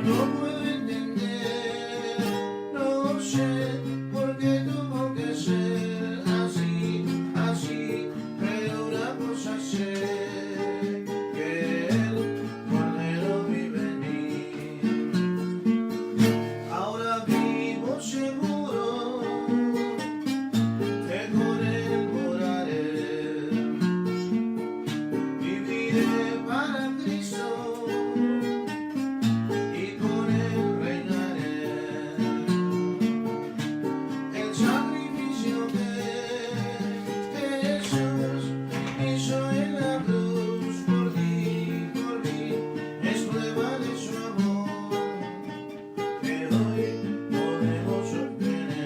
no puedo entender, no sé por qué tuvo que ser así, así, pero una cosa sé, que el Cordero vive en mí. Ahora vivo seguro que con él moraré, viviré para Cristo y con él reinaré. El sacrificio que Jesús hizo en la cruz por mí, es prueba de su amor que hoy podemos obtener.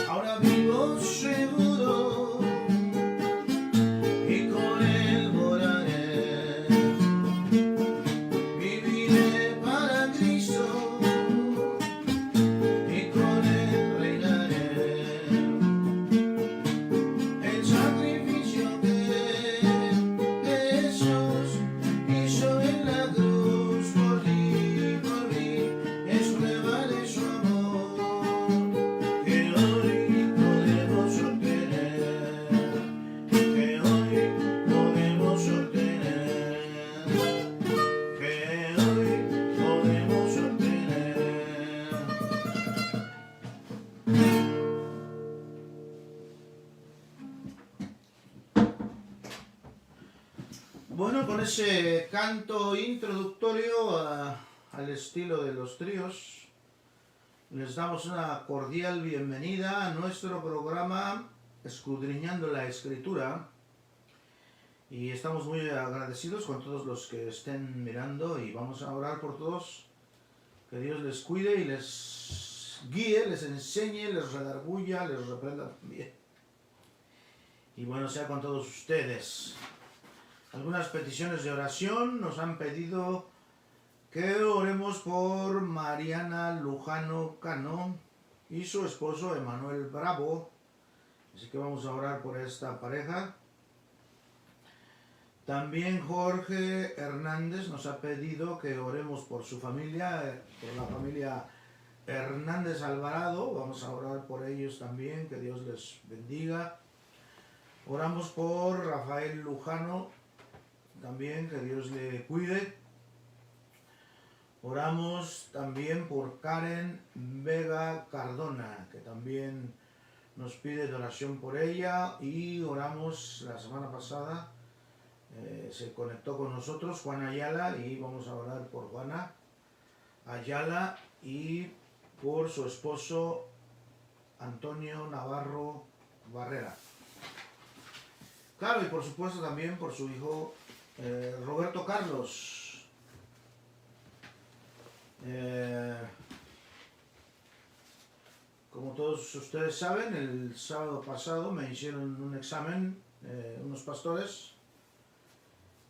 Ahora vivo seguro y con él moraré, viviré para Cristo y con él reinaré. El sacrificio que Jesús hizo en la cruz por mí, es prueba de su amor que hoy podemos obtener, que hoy podemos obtener, que hoy podemos obtener. Bueno, con ese canto introductorio al estilo de los tríos, les damos una cordial bienvenida a nuestro programa Escudriñando la Escritura, y estamos muy agradecidos con todos los que estén mirando, y vamos a orar por todos, que Dios les cuide y les guíe, les enseñe, les redarguya, les reprenda también. Y bueno, sea con todos ustedes. Algunas peticiones de oración. Nos han pedido que oremos por Mariana Lujano Cano y su esposo Emanuel Bravo. Así que vamos a orar por esta pareja. También Jorge Hernández nos ha pedido que oremos por su familia, por la familia Hernández Alvarado. Vamos a orar por ellos también, que Dios les bendiga. Oramos por Rafael Lujano, también que Dios le cuide. Oramos también por Karen Vega Cardona, que también nos pide de oración por ella. Y oramos la semana pasada, se conectó con nosotros Juana Ayala, y vamos a orar por Juana Ayala y por su esposo Antonio Navarro Barrera. Claro, y por supuesto también por su hijo Roberto Carlos. Como todos ustedes saben, el sábado pasado me hicieron un examen unos pastores,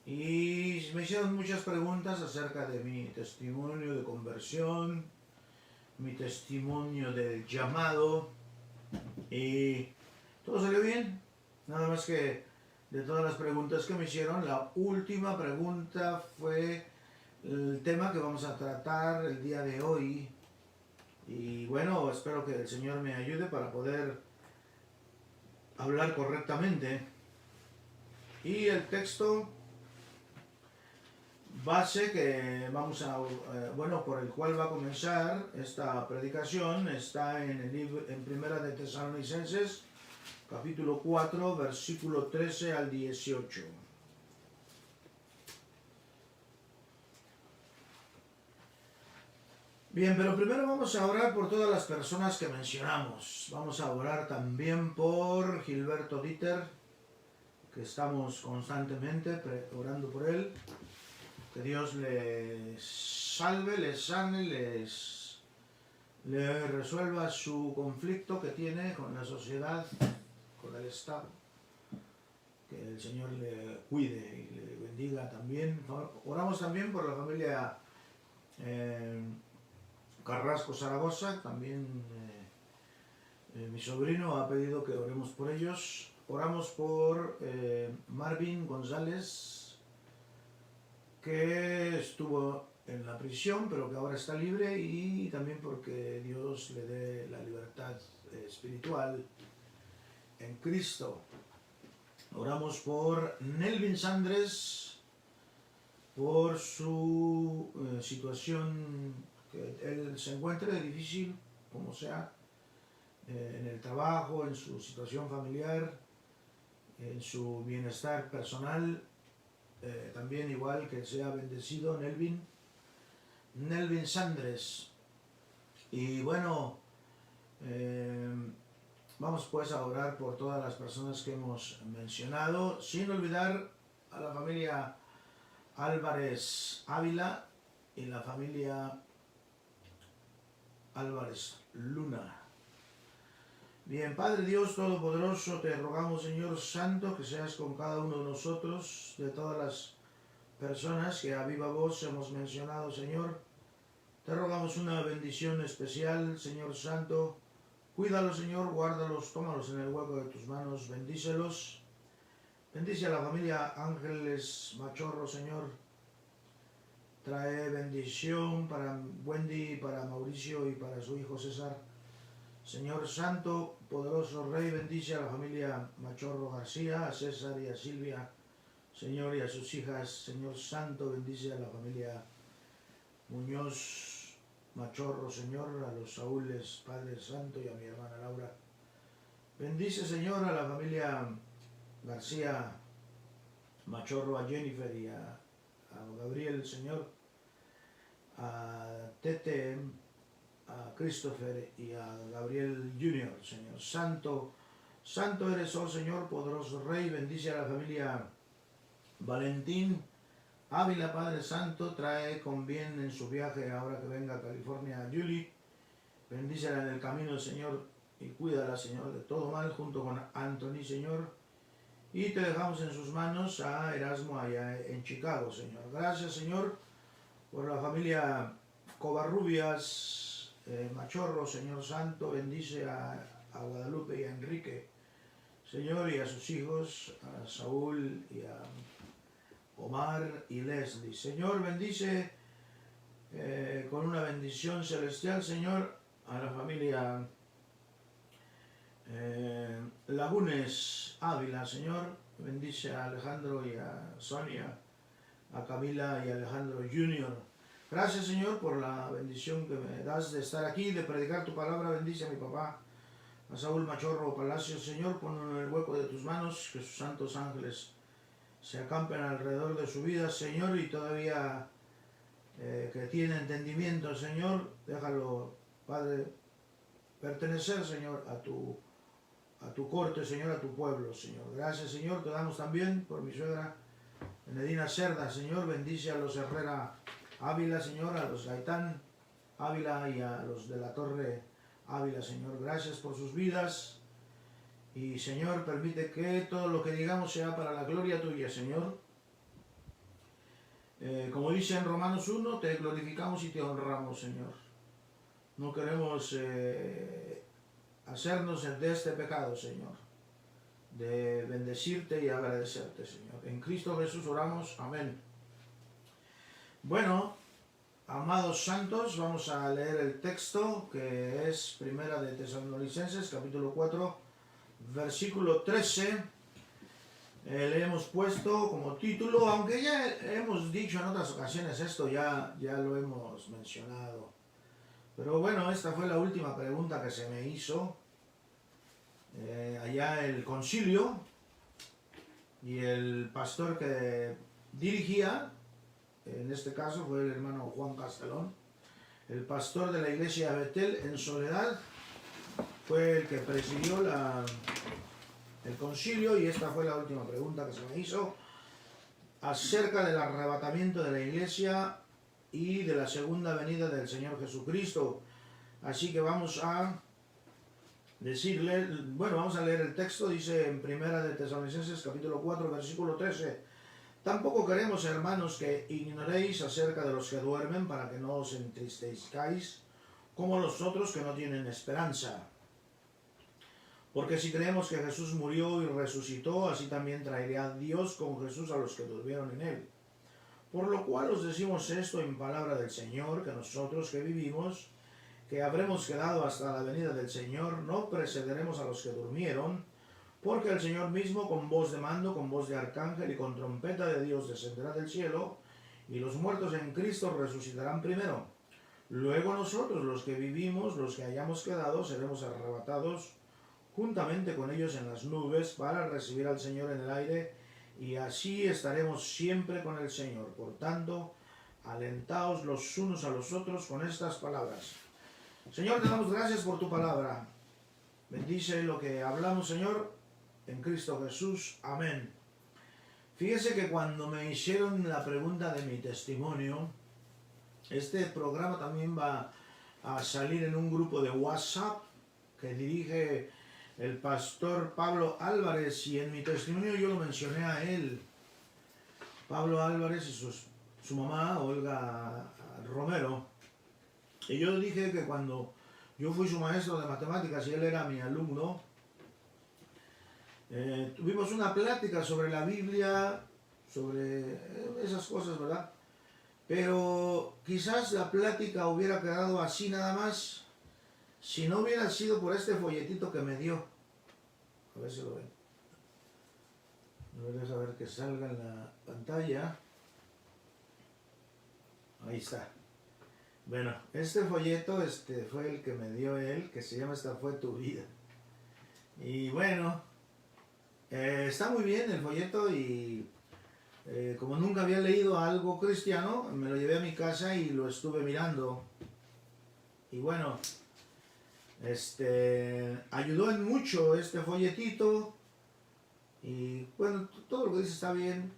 y me hicieron muchas preguntas acerca de mi testimonio de conversión, mi testimonio del llamado, y todo salió bien. Nada más que de todas las preguntas que me hicieron, la última pregunta fue el tema que vamos a tratar el día de hoy. Y bueno, espero que el Señor me ayude para poder hablar correctamente. Y el texto base que vamos a, por el cual va a comenzar esta predicación está en el libro, en Primera de Tesalonicenses, capítulo 4, versículo 13 al 18. Bien, pero primero vamos a orar por todas las personas que mencionamos. Vamos a orar también por Gilberto Dieter, que estamos constantemente orando por él. Que Dios le salve, le sane, le resuelva su conflicto que tiene con la sociedad, con el Estado. que el Señor le cuide y le bendiga también. Oramos también por la familia Carrasco Zaragoza, también mi sobrino ha pedido que oremos por ellos. Oramos por Marvin González, que estuvo en la prisión, pero que ahora está libre, y también porque Dios le dé la libertad espiritual en Cristo. Oramos por Nelvin Sandres, por su situación, que él se encuentre difícil, como sea, en el trabajo, en su situación familiar, en su bienestar personal, también igual que sea bendecido Nelvin Sandres. Y bueno, vamos pues a orar por todas las personas que hemos mencionado, sin olvidar a la familia Álvarez Ávila y la familia Álvarez Luna. Bien, Padre Dios Todopoderoso, te rogamos, Señor Santo, que seas con cada uno de nosotros, de todas las personas que a viva voz hemos mencionado, Señor. Te rogamos una bendición especial, Señor Santo. Cuídalos, Señor, guárdalos, tómalos en el hueco de tus manos, bendícelos. Bendice a la familia Ángeles Machorro, Señor. Trae bendición para Wendy, para Mauricio y para su hijo César. Señor Santo, poderoso Rey, bendice a la familia Machorro García, a César y a Silvia, Señor, y a sus hijas. Señor Santo, bendice a la familia Muñoz Machorro, Señor, a los Saúles, Padre Santo, y a mi hermana Laura. Bendice, Señor, a la familia García Machorro, a Jennifer y a Gabriel, Señor, a Tete, a Christopher y a Gabriel Jr., Señor. Santo, santo eres, oh Señor, poderoso Rey. Bendice a la familia Valentín Ávila, Padre Santo. Trae con bien en su viaje, ahora que venga a California, a Julie. Bendícela en el camino, Señor, y cuídala, Señor, de todo mal, junto con Anthony, Señor. Y te dejamos en sus manos a Erasmo allá en Chicago, Señor. Gracias, Señor, por la familia Covarrubias Machorro, Señor Santo. Bendice a Guadalupe y a Enrique, Señor, y a sus hijos, a Saúl y a Omar y Leslie. Señor, bendice con una bendición celestial, Señor, a la familia Lagunes Ávila, Señor. Bendice a Alejandro y a Sonia, a Camila y a Alejandro Jr. Gracias, Señor, por la bendición que me das de estar aquí, de predicar tu palabra. Bendice a mi papá, a Saúl Machorro Palacios, Señor. Ponlo en el hueco de tus manos, que sus santos ángeles se acampen alrededor de su vida, Señor, y todavía que tiene entendimiento, Señor, déjalo, Padre, pertenecer, Señor, a tu corte, Señor, a tu pueblo, Señor. Gracias, Señor. Te damos también por mi suegra Benedina Cerda, Señor. Bendice a los Herrera Ávila, Señor, a los Gaitán Ávila y a los de la Torre Ávila, Señor. Gracias por sus vidas. Y, Señor, permite que todo lo que digamos sea para la gloria tuya, Señor. Como dice en Romanos 1, te glorificamos y te honramos, Señor. No queremos hacernos de este pecado, Señor, de bendecirte y agradecerte, Señor. En Cristo Jesús oramos. Amén. Bueno, amados santos, vamos a leer el texto que es Primera de Tesalonicenses, capítulo 4, versículo 13. Le hemos puesto como título, aunque ya hemos dicho en otras ocasiones esto, ya lo hemos mencionado. Pero bueno, esta fue la última pregunta que se me hizo allá el concilio, y el pastor que dirigía, en este caso fue el hermano Juan Castelón, el pastor de la iglesia Betel en Soledad, fue el que presidió el concilio, y esta fue la última pregunta que se me hizo acerca del arrebatamiento de la iglesia y de la segunda venida del Señor Jesucristo. Así que vamos a decirle, bueno, vamos a leer el texto, dice en Primera de Tesalonicenses capítulo 4, versículo 13. Tampoco queremos, hermanos, que ignoréis acerca de los que duermen, para que no os entristezcáis como los otros que no tienen esperanza. Porque si creemos que Jesús murió y resucitó, así también traerá Dios con Jesús a los que durmieron en él. Por lo cual os decimos esto en palabra del Señor, que nosotros que vivimos, que habremos quedado hasta la venida del Señor, no precederemos a los que durmieron, porque el Señor mismo con voz de mando, con voz de arcángel y con trompeta de Dios descenderá del cielo, y los muertos en Cristo resucitarán primero. Luego nosotros, los que vivimos, los que hayamos quedado, seremos arrebatados juntamente con ellos en las nubes para recibir al Señor en el aire, y así estaremos siempre con el Señor. Por tanto, alentaos los unos a los otros con estas palabras. Señor, te damos gracias por tu palabra. Bendice lo que hablamos, Señor, en Cristo Jesús. Amén. Fíjese que cuando me hicieron la pregunta de mi testimonio, este programa también va a salir en un grupo de WhatsApp que dirige el pastor Pablo Álvarez, y en mi testimonio yo lo mencioné a él. Pablo Álvarez y su mamá, Olga Romero. Y yo dije que cuando yo fui su maestro de matemáticas y él era mi alumno, tuvimos una plática sobre la Biblia, sobre esas cosas, ¿verdad? Pero quizás la plática hubiera quedado así nada más si no hubiera sido por este folletito que me dio. A ver si lo ven. A ver que salga en la pantalla. Ahí está. Bueno, este folleto fue el que me dio él, que se llama Esta fue tu vida. Y bueno, está muy bien el folleto, y como nunca había leído algo cristiano, me lo llevé a mi casa y lo estuve mirando. Y bueno, ayudó en mucho este folletito, y bueno, todo lo que dice está bien,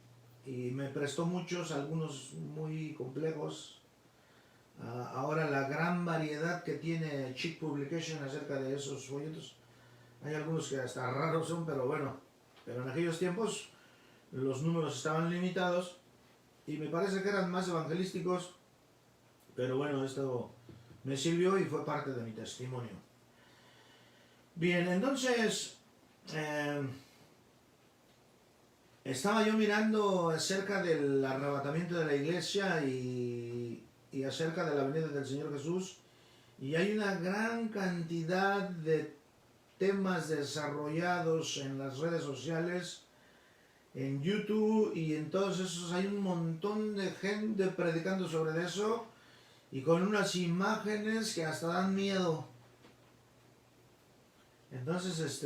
y me prestó muchos, algunos muy complejos. Ahora la gran variedad que tiene Chick Publication acerca de esos folletos, hay algunos que hasta raros son, pero bueno, pero en aquellos tiempos los números estaban limitados y me parece que eran más evangelísticos, pero bueno, esto me sirvió y fue parte de mi testimonio. Bien, entonces estaba yo mirando acerca del arrebatamiento de la iglesia y acerca de la venida del Señor Jesús, y hay una gran cantidad de temas desarrollados en las redes sociales, en YouTube y en todos esos. Hay un montón de gente predicando sobre eso y con unas imágenes que hasta dan miedo. Entonces,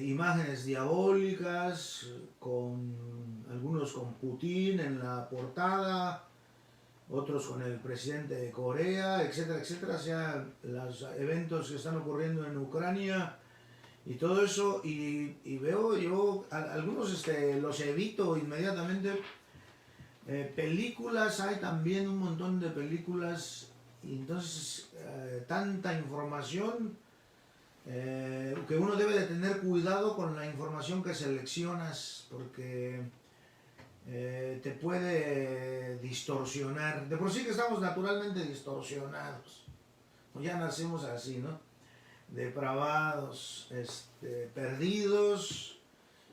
imágenes diabólicas, algunos con Putin en la portada, otros con el presidente de Corea, etcétera, etcétera. O sea, los eventos que están ocurriendo en Ucrania y todo eso, y veo yo, algunos los evito inmediatamente. Películas, hay también un montón de películas, y entonces tanta información, que uno debe de tener cuidado con la información que seleccionas, porque te puede distorsionar. De por sí que estamos naturalmente distorsionados, ya nacemos así, ¿no? Depravados, perdidos,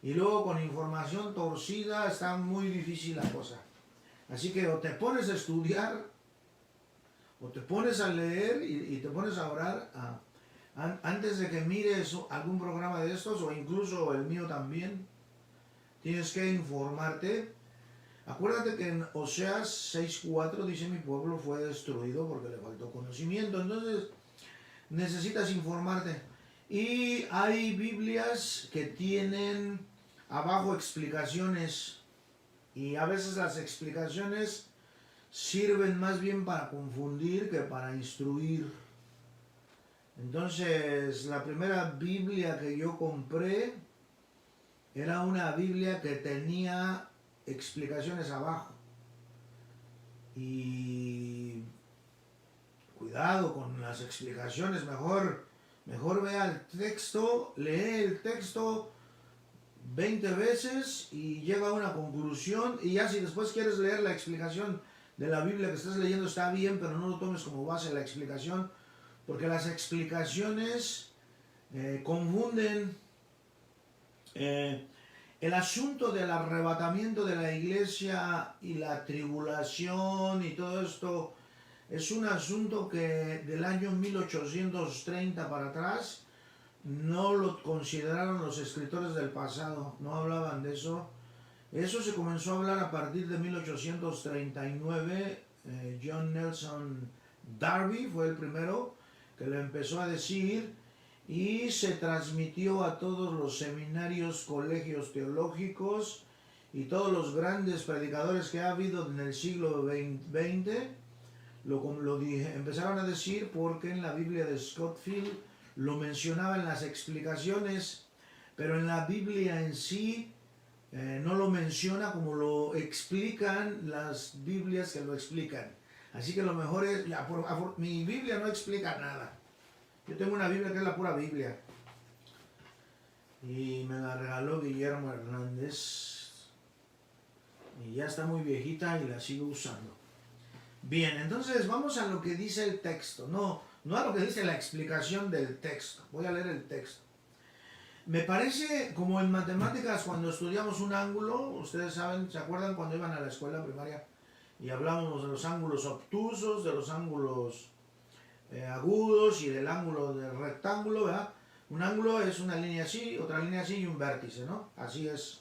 y luego con información torcida está muy difícil la cosa. Así que o te pones a estudiar, o te pones a leer y te pones a orar antes de que mires algún programa de estos, o incluso el mío también. Tienes que informarte. Acuérdate que en Oseas 6:4 dice: mi pueblo fue destruido porque le faltó conocimiento. Entonces necesitas informarte. Y hay Biblias que tienen abajo explicaciones, y a veces las explicaciones sirven más bien para confundir que para instruir. Entonces, la primera Biblia que yo compré era una Biblia que tenía explicaciones abajo. Y cuidado con las explicaciones, mejor vea el texto, lee el texto 20 veces y llega a una conclusión, y ya si después quieres leer la explicación de la Biblia que estás leyendo está bien, pero no lo tomes como base la explicación, porque las explicaciones confunden el asunto del arrebatamiento de la iglesia y la tribulación y todo esto. Es un asunto que del año 1830 para atrás no lo consideraron los escritores del pasado, no hablaban de eso. Eso se comenzó a hablar a partir de 1839. John Nelson Darby fue el primero que lo empezó a decir, y se transmitió a todos los seminarios, colegios teológicos y todos los grandes predicadores que ha habido en el siglo XX. Empezaron a decir porque en la Biblia de Scofield lo mencionaba en las explicaciones, pero en la Biblia en sí no lo menciona como lo explican las Biblias que lo explican. Así que lo mejor es, mi Biblia no explica nada. Yo tengo una Biblia que es la pura Biblia, y me la regaló Guillermo Hernández, y ya está muy viejita y la sigo usando. Bien, entonces vamos a lo que dice el texto, no a lo que dice la explicación del texto. Voy a leer el texto. Me parece como en matemáticas cuando estudiamos un ángulo, ustedes saben, ¿se acuerdan cuando iban a la escuela primaria y hablábamos de los ángulos obtusos, de los ángulos agudos y del ángulo del rectángulo, ¿verdad? Un ángulo es una línea así, otra línea así y un vértice, ¿no? Así es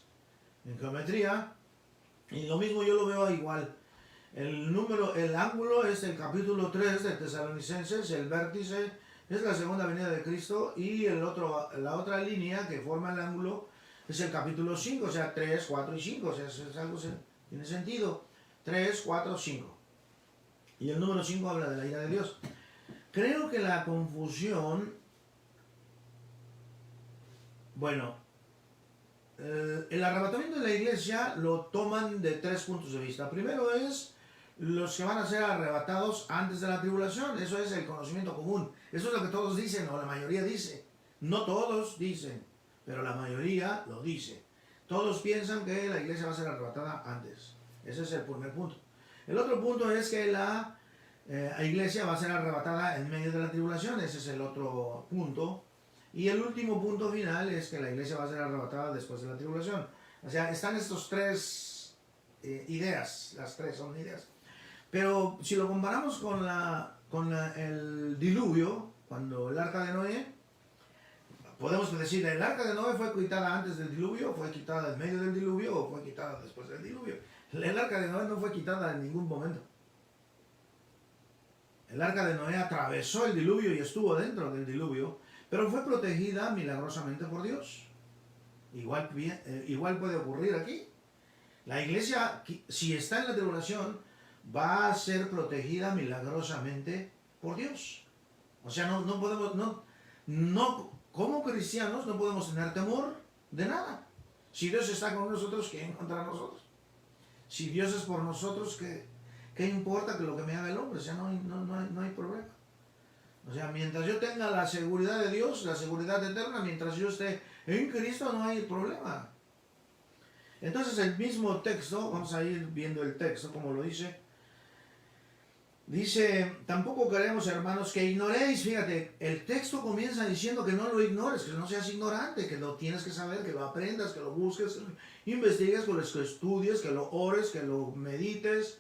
en geometría, y lo mismo yo lo veo igual. El ángulo es el capítulo 3 de Tesalonicenses, el vértice es la segunda venida de Cristo, y la otra línea que forma el ángulo es el capítulo 5, o sea, 3, 4 y 5, o sea, es algo tiene sentido. 3, 4, 5. Y el número 5 habla de la ira de Dios. Creo que la confusión, bueno, el arrebatamiento de la iglesia lo toman de 3 puntos de vista. Primero es los que van a ser arrebatados antes de la tribulación. Eso es el conocimiento común. Eso es lo que todos dicen, o la mayoría dice. No todos dicen, pero la mayoría lo dice. Todos piensan que la iglesia va a ser arrebatada antes. Ese es el primer punto. El otro punto es que la iglesia va a ser arrebatada en medio de la tribulación. Ese es el otro punto. Y el último punto final es que la iglesia va a ser arrebatada después de la tribulación. O sea, están estos 3 ideas. Las 3 son ideas. Pero si lo comparamos con el diluvio, cuando el arca de Noé, podemos decir, ¿el arca de Noé fue quitada antes del diluvio, fue quitada en medio del diluvio o fue quitada después del diluvio? El arca de Noé no fue quitada en ningún momento. El arca de Noé atravesó el diluvio y estuvo dentro del diluvio, pero fue protegida milagrosamente por Dios. Igual puede ocurrir aquí. La iglesia, si está en la tribulación, va a ser protegida milagrosamente por Dios. O sea, no podemos, como cristianos no podemos tener temor de nada. Si Dios está con nosotros, ¿quién contra nosotros? Si Dios es por nosotros, ¿qué importa que lo que me haga el hombre? O sea, no hay problema. O sea, mientras yo tenga la seguridad de Dios, la seguridad eterna, mientras yo esté en Cristo, no hay problema. Entonces el mismo texto, vamos a ir viendo el texto como lo dice. Dice, tampoco queremos, hermanos, que ignoréis. Fíjate, el texto comienza diciendo que no lo ignores, que no seas ignorante, que lo tienes que saber, que lo aprendas, que lo busques, que lo investigues, que lo estudies, que lo ores, que lo medites,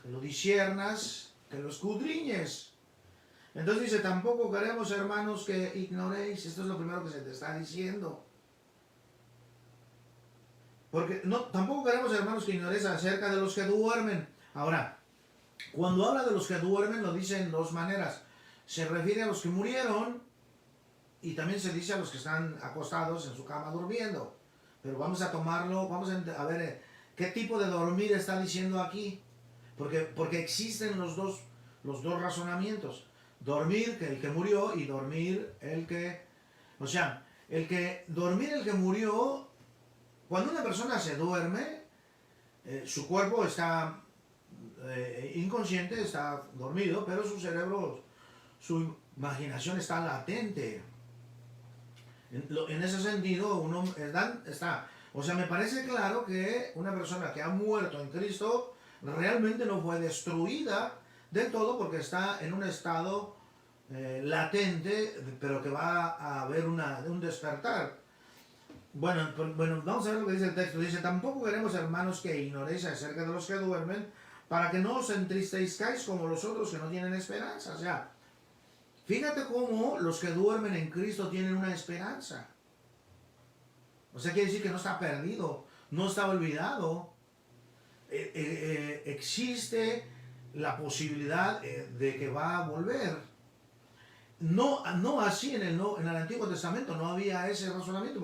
que lo disiernas, que lo escudriñes. Entonces dice, tampoco queremos, hermanos, que ignoréis. Esto es lo primero que se te está diciendo. Porque tampoco queremos, hermanos, que ignoréis acerca de los que duermen. Ahora, cuando habla de los que duermen, lo dice en 2 maneras. Se refiere a los que murieron y también se dice a los que están acostados en su cama durmiendo. Pero vamos a tomarlo, vamos a ver qué tipo de dormir está diciendo aquí. Porque existen los dos razonamientos. Dormir el que murió y dormir el que... O sea, dormir el que murió, cuando una persona se duerme, su cuerpo está inconsciente, está dormido, pero su cerebro, su imaginación está latente. En ese sentido, uno está. O sea, me parece claro que una persona que ha muerto en Cristo realmente no fue destruida del todo porque está en un estado latente, pero que va a haber un despertar. Bueno, vamos a ver lo que dice el texto. Dice, tampoco queremos, hermanos, que ignoréis acerca de los que duermen, para que no os entristezcáis como los otros que no tienen esperanza. O sea, fíjate cómo los que duermen en Cristo tienen una esperanza. O sea, quiere decir que no está perdido, no está olvidado. Existe la posibilidad de que va a volver. No así en el Antiguo Testamento, no había ese razonamiento,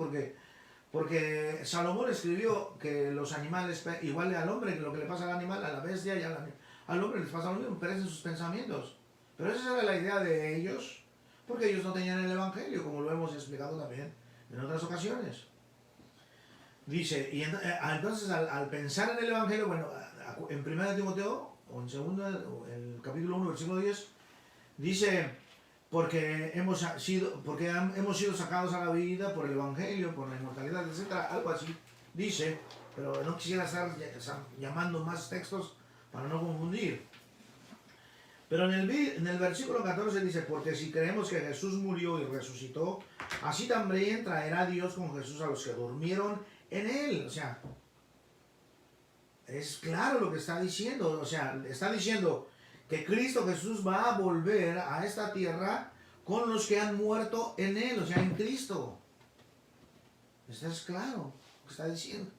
porque Salomón escribió que los animales, igual al hombre, que lo que le pasa al animal, a la bestia y al hombre les pasa lo mismo, perecen sus pensamientos. Pero esa era la idea de ellos, porque ellos no tenían el Evangelio, como lo hemos explicado también en otras ocasiones. Dice, y entonces al pensar en el Evangelio, bueno, en 1 Timoteo, o en 2, el capítulo 1, versículo 10, dice, porque hemos sido sacados a la vida por el Evangelio, por la inmortalidad, etcétera, algo así, dice, pero no quisiera estar llamando más textos para no confundir. Pero en el versículo 14 dice, porque si creemos que Jesús murió y resucitó, así también traerá Dios con Jesús a los que durmieron en él. O sea, es claro lo que está diciendo. O sea, está diciendo que Cristo Jesús va a volver a esta tierra con los que han muerto en él, o sea, en Cristo. Esto es claro lo que está diciendo.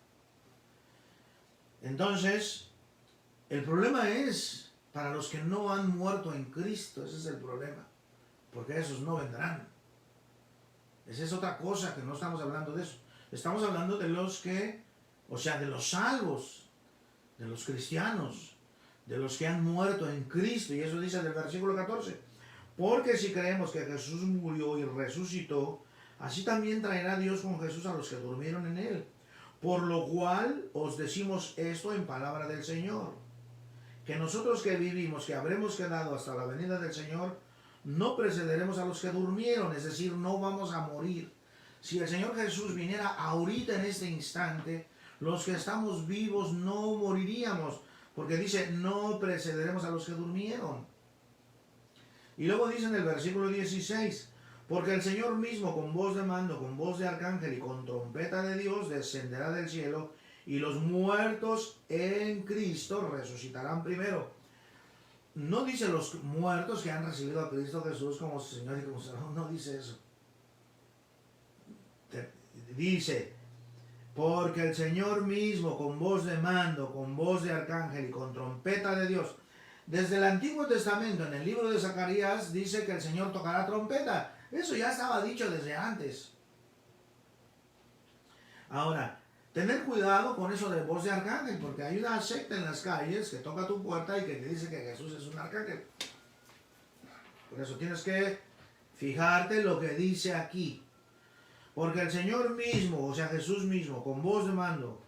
Entonces, el problema es para los que no han muerto en Cristo. Ese es el problema, porque esos no vendrán. Esa es otra cosa, que no estamos hablando de eso. Estamos hablando de los que, o sea, de los salvos, de los cristianos, de los que han muerto en Cristo. Y eso dice en el versículo 14. Porque si creemos que Jesús murió y resucitó, así también traerá Dios con Jesús a los que durmieron en él. Por lo cual os decimos esto en palabra del Señor, que nosotros que vivimos, que habremos quedado hasta la venida del Señor, no precederemos a los que durmieron, es decir, no vamos a morir. Si el Señor Jesús viniera ahorita en este instante, los que estamos vivos no moriríamos, porque dice, no precederemos a los que durmieron. Y luego dice en el versículo 16, porque el Señor mismo con voz de mando, con voz de arcángel y con trompeta de Dios descenderá del cielo, y los muertos en Cristo resucitarán primero. No dice los muertos que han recibido a Cristo Jesús como Señor y como Salvador, no dice eso. Dice, porque el Señor mismo con voz de mando, con voz de arcángel y con trompeta de Dios. Desde el Antiguo Testamento, en el libro de Zacarías, dice que el Señor tocará trompeta. Eso ya estaba dicho desde antes. Ahora, tener cuidado con eso de voz de arcángel, porque hay una secta en las calles que toca tu puerta y que te dice que Jesús es un arcángel. Por eso tienes que fijarte lo que dice aquí. Porque el Señor mismo, o sea Jesús mismo, con voz de mando,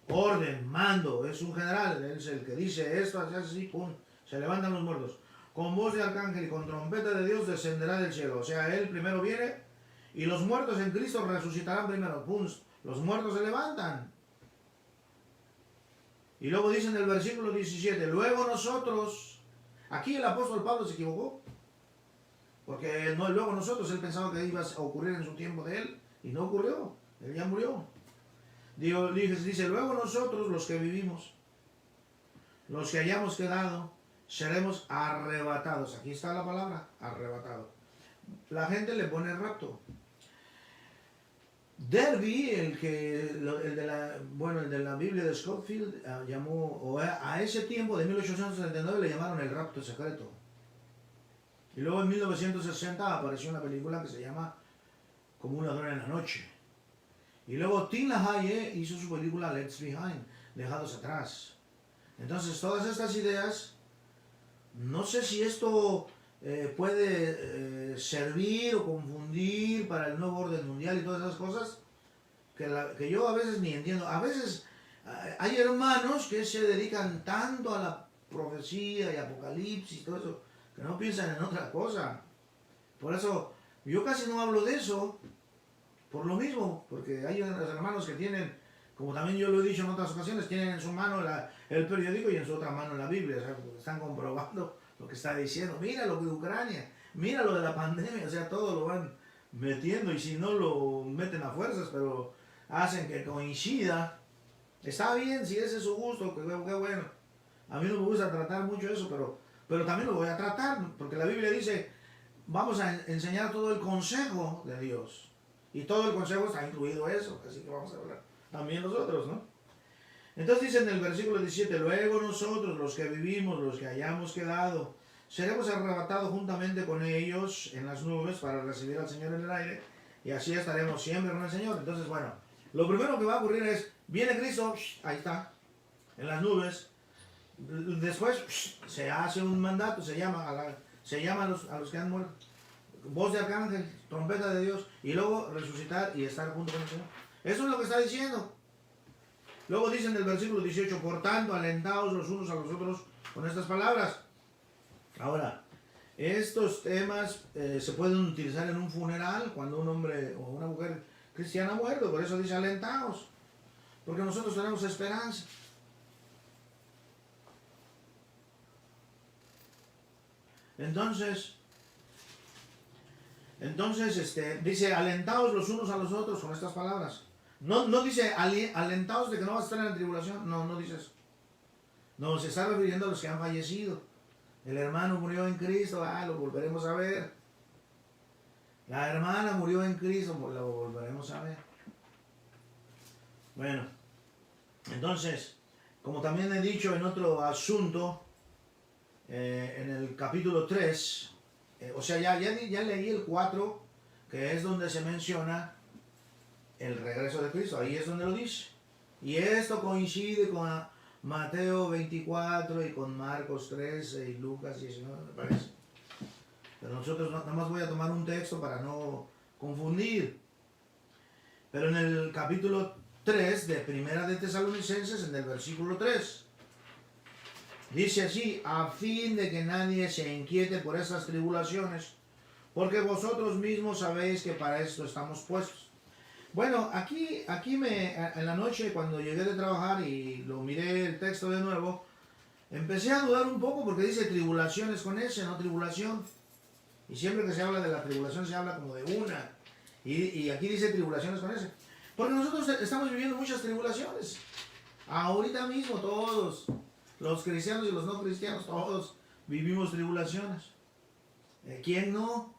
orden, mando, es un general, es el que dice esto, así, pum, se levantan los muertos. Con voz de arcángel y con trompeta de Dios descenderá del cielo. O sea, Él primero viene y los muertos en Cristo resucitarán primero. Pum, los muertos se levantan. Y luego dice en el versículo 17, luego nosotros, aquí el apóstol Pablo se equivocó, porque no, luego nosotros, él pensaba que iba a ocurrir en su tiempo de él, y no ocurrió, él ya murió. Dice, luego nosotros los que vivimos, los que hayamos quedado, seremos arrebatados. Aquí está la palabra, arrebatado. La gente le pone rapto. Derby, el de la Biblia de Scofield, llamó, a ese tiempo de 1879 le llamaron el rapto secreto. Y luego en 1960 apareció una película que se llama Como un ladrón en la noche. Y luego Tim LaHaye hizo su película Left Behind, Dejados atrás. Entonces todas estas ideas, no sé si esto puede servir o confundir para el nuevo orden mundial y todas esas cosas que yo a veces ni entiendo. A veces hay hermanos que se dedican tanto profecía y apocalipsis, todo eso, que no piensan en otra cosa. Por eso yo casi no hablo de eso, por lo mismo, porque hay unos hermanos que tienen, como también yo lo he dicho en otras ocasiones, tienen en su mano el periódico y en su otra mano la Biblia, o sea, están comprobando lo que está diciendo. Mira lo de Ucrania, mira lo de la pandemia, o sea, todo lo van metiendo, y si no lo meten a fuerzas, pero hacen que coincida. Está bien, si ese es su gusto, qué bueno. A mí no me gusta tratar mucho eso, pero también lo voy a tratar, porque la Biblia dice, vamos a enseñar todo el consejo de Dios. Y todo el consejo está incluido eso, así que vamos a hablar también nosotros, ¿no? Entonces dice en el versículo 17, luego nosotros, los que vivimos, los que hayamos quedado, seremos arrebatados juntamente con ellos en las nubes para recibir al Señor en el aire, y así estaremos siempre con el Señor. Entonces, bueno, lo primero que va a ocurrir es, viene Cristo, ahí está, en las nubes. Después se hace un mandato, se llama a los que han muerto, voz de arcángel, trompeta de Dios, y luego resucitar y estar junto con el Señor. Eso es lo que está diciendo. Luego dice en el versículo 18, por tanto, alentaos los unos a los otros con estas palabras. Ahora, estos temas se pueden utilizar en un funeral cuando un hombre o una mujer cristiana ha muerto, por eso dice alentaos, porque nosotros tenemos esperanza. Entonces dice, alentaos los unos a los otros con estas palabras. No dice, alentaos de que no vas a estar en la tribulación. No dice eso. No, se está refiriendo a los que han fallecido. El hermano murió en Cristo, lo volveremos a ver. La hermana murió en Cristo, lo volveremos a ver. Bueno, entonces, como también he dicho en otro asunto, en el capítulo 3, o sea, ya leí el 4, que es donde se menciona el regreso de Cristo, ahí es donde lo dice. Y esto coincide con Mateo 24 y con Marcos 13 y Lucas 19, me parece. Pero nosotros nada más voy a tomar un texto para no confundir. Pero en el capítulo 3 de Primera de Tesalonicenses, en el versículo 3, dice así, a fin de que nadie se inquiete por esas tribulaciones, porque vosotros mismos sabéis que para esto estamos puestos. Bueno, aquí en la noche cuando llegué de trabajar y lo miré el texto de nuevo, empecé a dudar un poco porque dice tribulaciones con S, no tribulación. Y siempre que se habla de la tribulación se habla como de una. Y aquí dice tribulaciones con S. Porque nosotros estamos viviendo muchas tribulaciones. Ahorita mismo todos, los cristianos y los no cristianos, todos vivimos tribulaciones. ¿Quién no?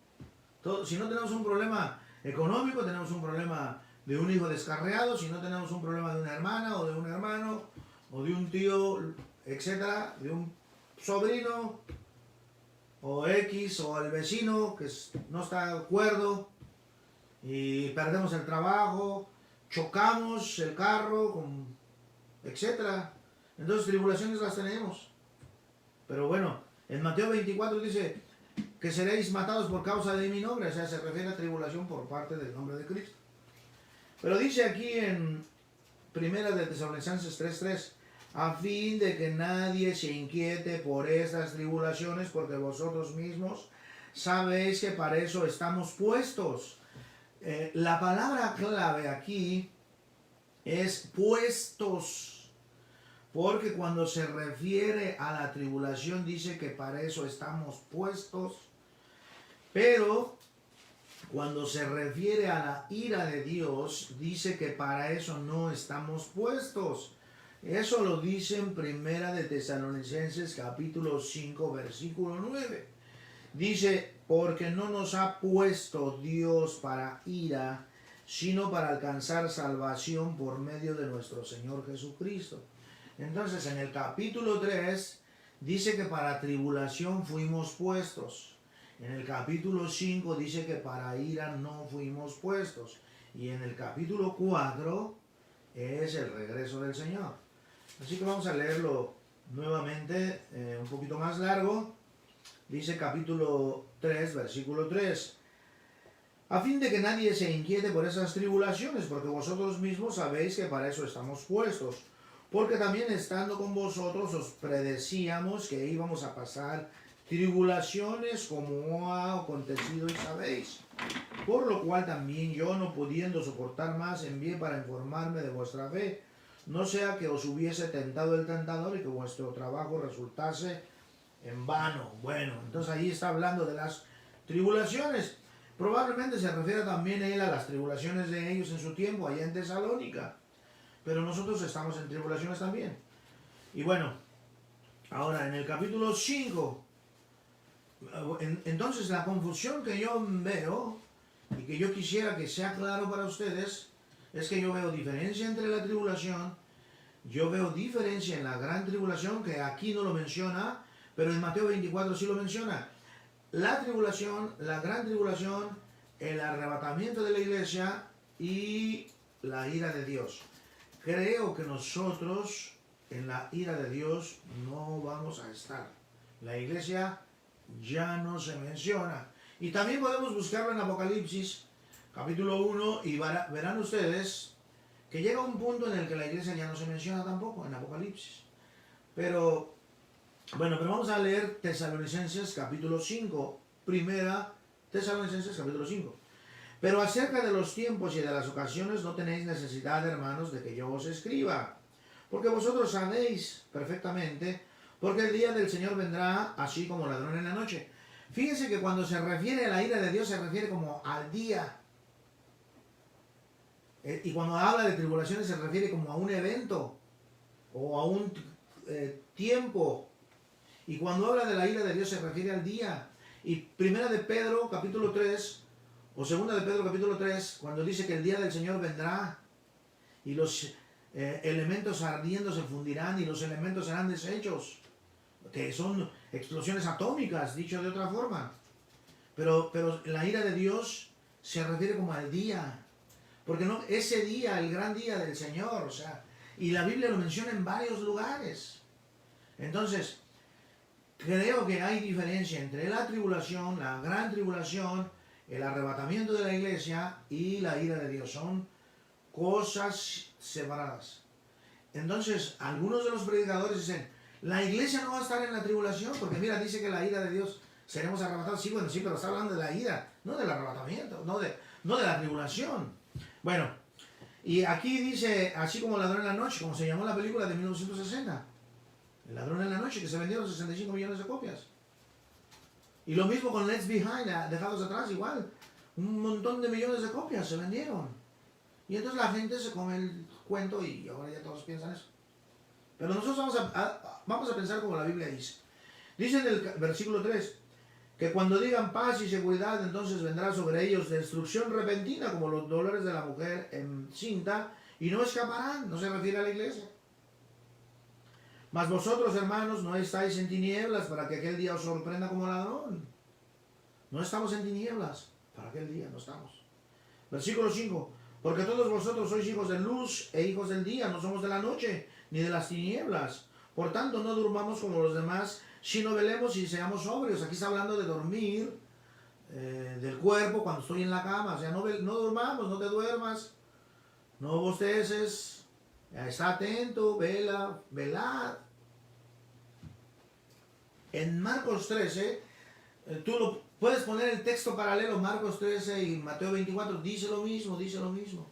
Si no tenemos un problema económico, tenemos un problema de un hijo descarriado, si no tenemos un problema de una hermana o de un hermano o de un tío, etcétera, de un sobrino o X o el vecino que no está de acuerdo y perdemos el trabajo, chocamos el carro, etcétera. Entonces tribulaciones las tenemos. Pero bueno, en Mateo 24 dice que seréis matados por causa de mi nombre, o sea, se refiere a tribulación por parte del nombre de Cristo. Pero dice aquí en Primera de Tesalonicenses 3:3, a fin de que nadie se inquiete por estas tribulaciones, porque vosotros mismos sabéis que para eso estamos puestos. La palabra clave aquí es puestos, porque cuando se refiere a la tribulación dice que para eso estamos puestos, pero cuando se refiere a la ira de Dios dice que para eso no estamos puestos. Eso lo dice en Primera de Tesalonicenses capítulo 5 versículo 9. Dice, porque no nos ha puesto Dios para ira, sino para alcanzar salvación por medio de nuestro Señor Jesucristo. Entonces en el capítulo 3 dice que para tribulación fuimos puestos. En el capítulo 5 dice que para ira no fuimos puestos. Y en el capítulo 4 es el regreso del Señor. Así que vamos a leerlo nuevamente, un poquito más largo. Dice capítulo 3, versículo 3. A fin de que nadie se inquiete por esas tribulaciones, porque vosotros mismos sabéis que para eso estamos puestos. porque también estando con vosotros os predecíamos que íbamos a pasar tribulaciones como ha acontecido y sabéis. Por lo cual también yo, no pudiendo soportar más, envié para informarme de vuestra fe, no sea que os hubiese tentado el tentador y que vuestro trabajo resultase en vano. Bueno, entonces ahí está hablando de las tribulaciones. Probablemente se refiere también él a las tribulaciones de ellos en su tiempo, allá en Tesalónica. Pero nosotros estamos en tribulaciones también. Y bueno, ahora en el capítulo 5, entonces la confusión que yo veo y que yo quisiera que sea claro para ustedes es que yo veo diferencia entre la tribulación, yo veo diferencia en la gran tribulación, que aquí no lo menciona, pero en Mateo 24 sí lo menciona. La tribulación, la gran tribulación, el arrebatamiento de la iglesia y la ira de Dios. Creo que nosotros en la ira de Dios no vamos a estar. La iglesia ya no se menciona. Y también podemos buscarlo en Apocalipsis, capítulo 1, y verán ustedes que llega un punto en el que la iglesia ya no se menciona tampoco en Apocalipsis. Pero, bueno, pero vamos a leer Tesalonicenses capítulo 5, primera Tesalonicenses capítulo 5. Pero acerca de los tiempos y de las ocasiones no tenéis necesidad, hermanos, de que yo os escriba, porque vosotros sabéis perfectamente, porque el día del Señor vendrá así como ladrón en la noche. Fíjense que cuando se refiere a la ira de Dios se refiere como al día. Y cuando habla de tribulaciones se refiere como a un evento o a un tiempo. Y cuando habla de la ira de Dios se refiere al día. Y primera de Pedro capítulo 3 o segunda de Pedro capítulo 3, cuando dice que el día del Señor vendrá y los elementos ardiendo se fundirán y los elementos serán deshechos, que son explosiones atómicas, dicho de otra forma. Pero la ira de Dios se refiere como al día, porque no, ese día, el gran día del Señor, o sea, y la Biblia lo menciona en varios lugares. Entonces, creo que hay diferencia entre la tribulación, la gran tribulación, el arrebatamiento de la iglesia y la ira de Dios. Son cosas separadas. Entonces, algunos de los predicadores dicen, la iglesia no va a estar en la tribulación, porque mira, dice que la ira de Dios seremos arrebatados. Sí, bueno, sí, pero está hablando de la ira, no del arrebatamiento, no de la tribulación. Bueno, y aquí dice, así como Ladrón en la Noche, como se llamó la película de 1960. El Ladrón en la Noche, que se vendieron 65 millones de copias. Y lo mismo con Let's Behind, Dejados Atrás, igual. Un montón de millones de copias se vendieron. Y entonces la gente se come el cuento y ahora ya todos piensan eso. Pero nosotros vamos a pensar como la Biblia dice. Dice en el versículo 3, que cuando digan paz y seguridad, entonces vendrá sobre ellos destrucción repentina, como los dolores de la mujer encinta, y no escaparán. No se refiere a la iglesia. Mas vosotros, hermanos, no estáis en tinieblas para que aquel día os sorprenda como ladrón. No estamos en tinieblas para aquel día, no estamos. Versículo 5. Porque todos vosotros sois hijos de luz e hijos del día, no somos de la noche ni de las tinieblas. Por tanto, no durmamos como los demás, sino velemos y seamos sobrios. Aquí está hablando de dormir, del cuerpo cuando estoy en la cama. O sea, no durmamos, no te duermas, no bosteces. Está atento, velad. En Marcos 13, tú lo puedes poner el texto paralelo, Marcos 13 y Mateo 24, dice lo mismo.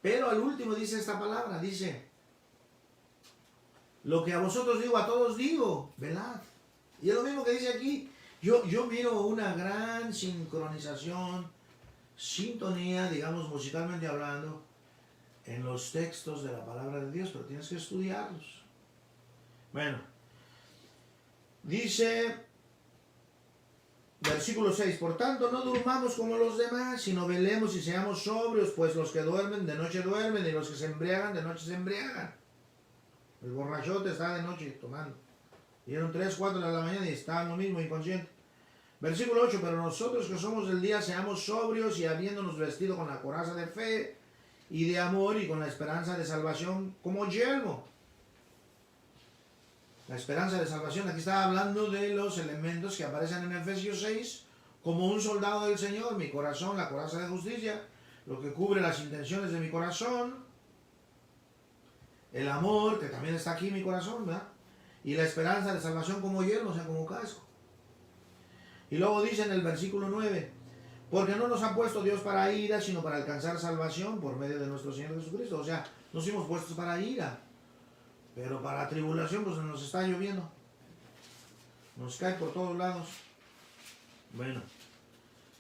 Pero al último dice esta palabra, dice, lo que a vosotros digo, a todos digo, velad. Y es lo mismo que dice aquí. Yo miro una gran sincronización, sintonía, digamos, musicalmente hablando, en los textos de la palabra de Dios, pero tienes que estudiarlos. Bueno, dice, versículo 6, por tanto no durmamos como los demás, sino velemos y seamos sobrios, pues los que duermen de noche duermen, y los que se embriagan de noche se embriagan. El borrachote está de noche tomando. Dieron 3, 4 de la mañana y estaban lo mismo, inconsciente. Versículo 8, pero nosotros que somos del día seamos sobrios y habiéndonos vestido con la coraza de fe y de amor y con la esperanza de salvación como yelmo. La esperanza de salvación, aquí está hablando de los elementos que aparecen en Efesios 6, como un soldado del Señor, mi corazón, la coraza de justicia, lo que cubre las intenciones de mi corazón, el amor, que también está aquí en mi corazón, ¿verdad? Y la esperanza de salvación como yelmo, o sea, como casco. Y luego dice en el versículo 9, porque no nos ha puesto Dios para ira, sino para alcanzar salvación por medio de nuestro Señor Jesucristo. O sea, nos hemos puesto para ira, pero para tribulación pues nos está lloviendo. Nos cae por todos lados. Bueno,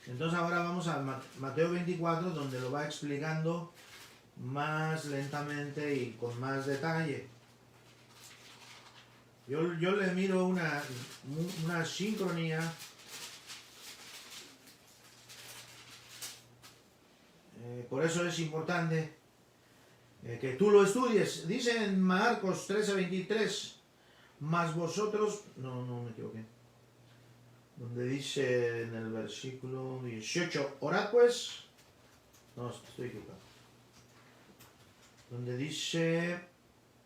entonces ahora vamos a Mateo 24, donde lo va explicando más lentamente y con más detalle. Yo le miro una sincronía por eso es importante que tú lo estudies. Dice en Marcos 13:23, mas vosotros, no me equivoqué, donde dice en el versículo 18, orad pues, no, estoy equivocado, donde dice,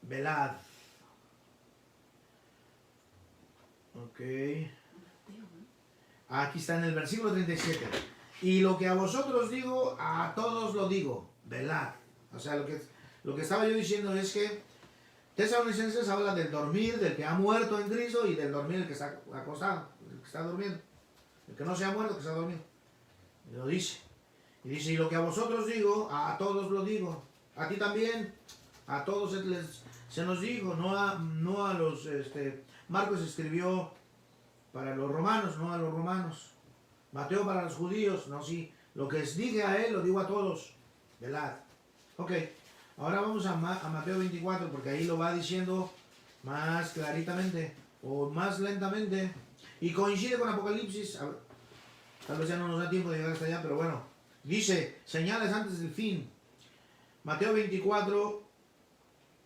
velad. Ok. Aquí está en el versículo 37. Y lo que a vosotros digo, a todos lo digo, velad. O sea, lo que estaba yo diciendo es que Tesalonicenses habla del dormir, del que ha muerto en Cristo, y del dormir el que está acostado, el que está durmiendo. El que no se ha muerto, que está dormido. Y lo dice. Y dice, y lo que a vosotros digo, a todos lo digo. A ti también, a todos se nos dijo, no a los... Marcos escribió para los romanos, no a los romanos. Mateo para los judíos, no, sí. Lo que les dije a él, lo digo a todos. Velad. Ok, ahora vamos a Mateo 24, porque ahí lo va diciendo más claritamente, o más lentamente, y coincide con Apocalipsis. Tal vez ya no nos da tiempo de llegar hasta allá, pero bueno. Dice, señales antes del fin. Mateo 24,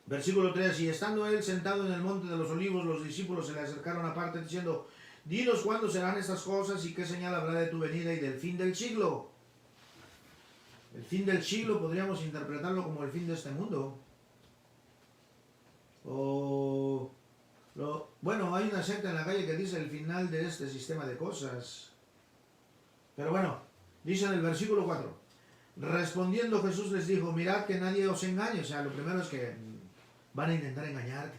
versículo 3, y estando él sentado en el monte de los olivos, los discípulos se le acercaron aparte diciendo, dinos cuándo serán estas cosas y qué señal habrá de tu venida y del fin del siglo. El fin del siglo podríamos interpretarlo como el fin de este mundo. Bueno, hay una secta en la calle que dice el final de este sistema de cosas. Pero bueno, dice en el versículo 4, respondiendo Jesús les dijo, mirad que nadie os engañe. O sea, lo primero es que van a intentar engañarte.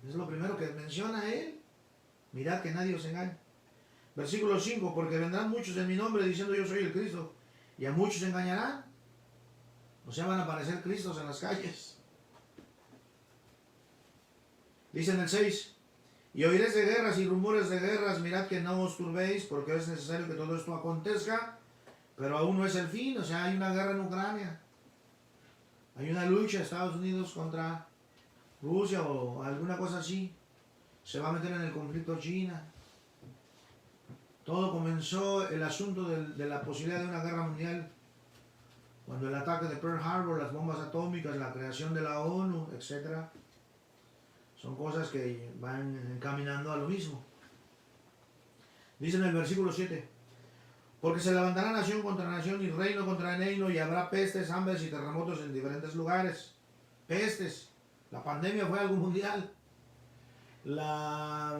Es lo primero que menciona él. Mirad que nadie os engañe. Versículo 5, porque vendrán muchos en mi nombre diciendo yo soy el Cristo, y a muchos engañarán. O sea, van a aparecer Cristos en las calles. Dice en el 6, y oiréis de guerras y rumores de guerras, mirad que no os turbéis, porque es necesario que todo esto acontezca, pero aún no es el fin. O sea, hay una guerra en Ucrania. Hay una lucha, Estados Unidos contra Rusia o alguna cosa así. Se va a meter en el conflicto China. Todo comenzó el asunto de la posibilidad de una guerra mundial cuando el ataque de Pearl Harbor, las bombas atómicas, la creación de la ONU, etc. Son cosas que van encaminando a lo mismo. Dice en el versículo 7, porque se levantará nación contra nación y reino contra reino, y habrá pestes, hambres y terremotos en diferentes lugares. Pestes. La pandemia fue algo mundial. La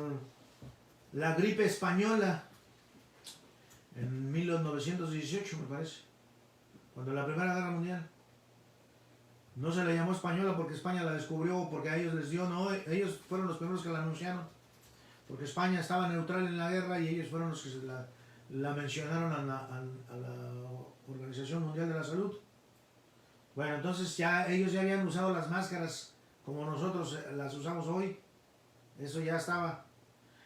gripe española en 1918, me parece, cuando la Primera Guerra Mundial. No se le llamó española porque España la descubrió, porque a ellos les dio, no, ellos fueron los primeros que la anunciaron, porque España estaba neutral en la guerra y ellos fueron los que la mencionaron a la Organización Mundial de la Salud. Bueno, entonces ellos ya habían usado las máscaras como nosotros las usamos hoy. Eso ya estaba.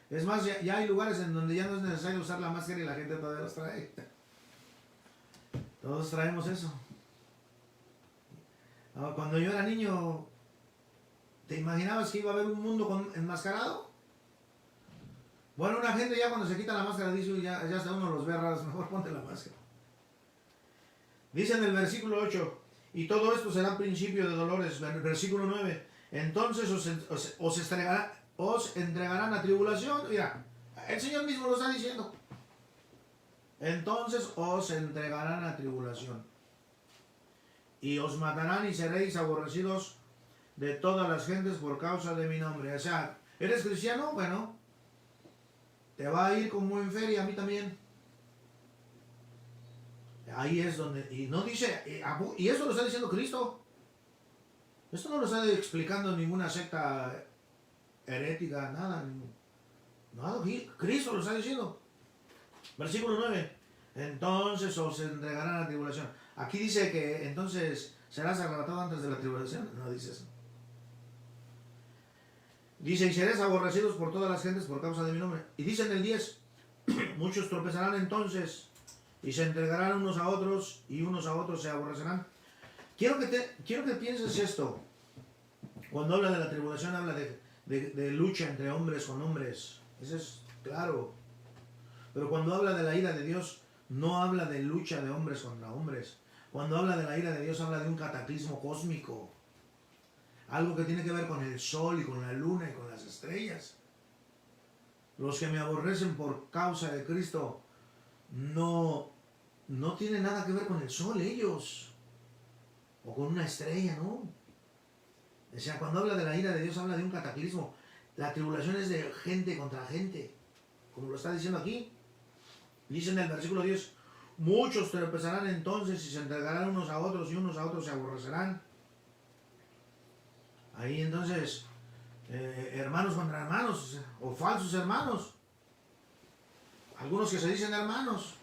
Es más, ya hay lugares en donde ya no es necesario usar la máscara y la gente todavía los trae. Todos traemos eso. Cuando yo era niño, ¿te imaginabas que iba a haber un mundo enmascarado? Bueno, una gente ya cuando se quita la máscara dice, ya hasta uno los ve raros, mejor ponte la máscara. Dice en el versículo 8, y todo esto será principio de dolores. Versículo 9, entonces os entregarán a tribulación. Mira, el Señor mismo lo está diciendo. Entonces os entregarán a tribulación. Y os matarán y seréis aborrecidos de todas las gentes por causa de mi nombre. O sea, ¿eres cristiano? Bueno, te va a ir como en feria, a mí también. Ahí es donde, y no dice, y eso lo está diciendo Cristo. Esto no lo está explicando ninguna secta herética, nada. Nada, Cristo lo está diciendo. Versículo 9. Entonces os entregarán a la tribulación. Aquí dice que entonces serás arrebatado antes de la tribulación. No dice eso. Dice, y seréis aborrecidos por todas las gentes por causa de mi nombre. Y dice en el 10, muchos tropezarán entonces y se entregarán unos a otros y unos a otros se aborrecerán. Quiero que pienses esto. Cuando habla de la tribulación habla de lucha entre hombres con hombres. Eso es claro. Pero cuando habla de la ira de Dios, no habla de lucha de hombres contra hombres. Cuando habla de la ira de Dios, habla de un cataclismo cósmico. Algo que tiene que ver con el sol y con la luna y con las estrellas. Los que me aborrecen por causa de Cristo no tienen nada que ver con el sol ellos. O con una estrella, ¿no? O sea, cuando habla de la ira de Dios, habla de un cataclismo. La tribulación es de gente contra gente. Como lo está diciendo aquí. Dice en el versículo 10, muchos tropezarán entonces y se entregarán unos a otros y unos a otros se aborrecerán. Ahí entonces, hermanos contra hermanos, o falsos hermanos. Algunos que se dicen hermanos.